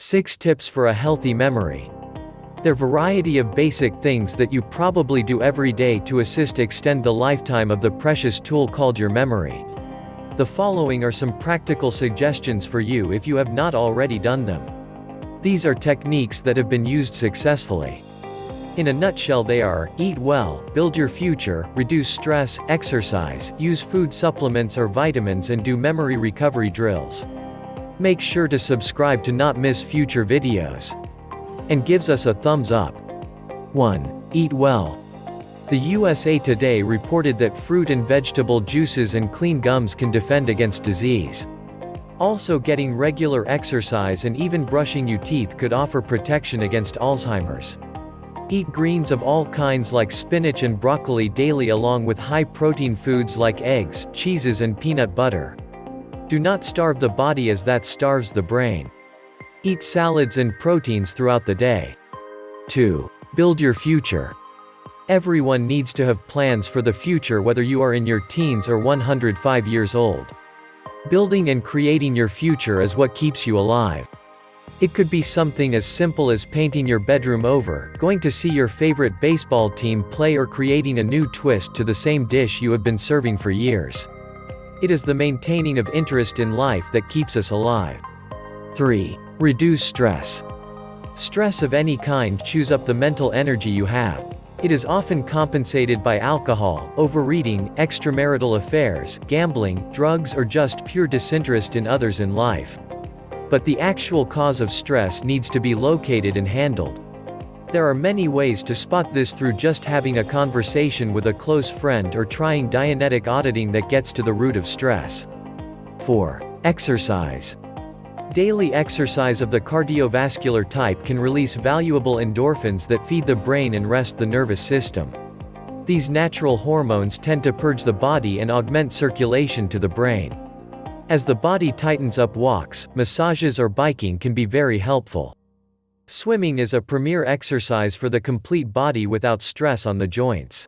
6 tips for a healthy memory. There are a variety of basic things that you probably do every day to assist extend the lifetime of the precious tool called your memory. The following are some practical suggestions for you if you have not already done them. These are techniques that have been used successfully. In a nutshell, they are: eat well, build your future, reduce stress, exercise, use food supplements or vitamins, and do memory recovery drills. Make sure to subscribe to not miss future videos. And gives us a thumbs up. 1. Eat well. The USA Today reported that fruit and vegetable juices and clean gums can defend against disease. Also, getting regular exercise and even brushing your teeth could offer protection against Alzheimer's. Eat greens of all kinds like spinach and broccoli daily, along with high-protein foods like eggs, cheeses and peanut butter. Do not starve the body, as that starves the brain. Eat salads and proteins throughout the day. 2. Build your future. Everyone needs to have plans for the future, whether you are in your teens or 105 years old. Building and creating your future is what keeps you alive. It could be something as simple as painting your bedroom over, going to see your favorite baseball team play, or creating a new twist to the same dish you have been serving for years. It is the maintaining of interest in life that keeps us alive. 3. Reduce stress. Stress of any kind chews up the mental energy you have. It is often compensated by alcohol, overeating, extramarital affairs, gambling, drugs, or just pure disinterest in others in life. But the actual cause of stress needs to be located and handled. There are many ways to spot this, through just having a conversation with a close friend or trying Dianetic auditing that gets to the root of stress. 4. Exercise. Daily exercise of the cardiovascular type can release valuable endorphins that feed the brain and rest the nervous system. These natural hormones tend to purge the body and augment circulation to the brain. As the body tightens up, walks, massages or biking can be very helpful. Swimming is a premier exercise for the complete body without stress on the joints.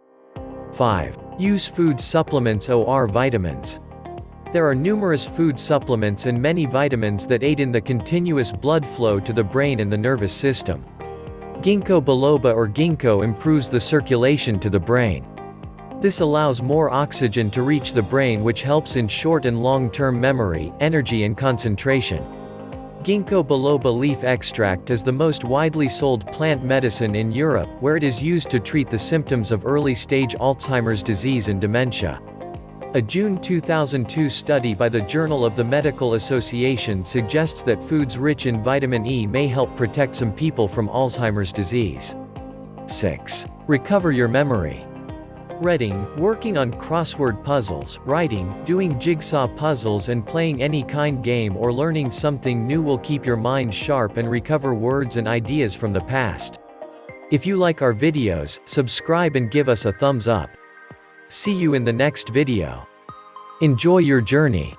5. Use food supplements or vitamins. There are numerous food supplements and many vitamins that aid in the continuous blood flow to the brain and the nervous system. Ginkgo biloba or ginkgo improves the circulation to the brain. This allows more oxygen to reach the brain, which helps in short and long-term memory, energy and concentration. Ginkgo biloba leaf extract is the most widely sold plant medicine in Europe, where it is used to treat the symptoms of early-stage Alzheimer's disease and dementia. A June 2002 study by the Journal of the Medical Association suggests that foods rich in vitamin E may help protect some people from Alzheimer's disease. 6. Recover your memory. Reading, working on crossword puzzles, writing, doing jigsaw puzzles and playing any kind game or learning something new will keep your mind sharp and recover words and ideas from the past. If you like our videos, subscribe and give us a thumbs up. See you in the next video. Enjoy your journey.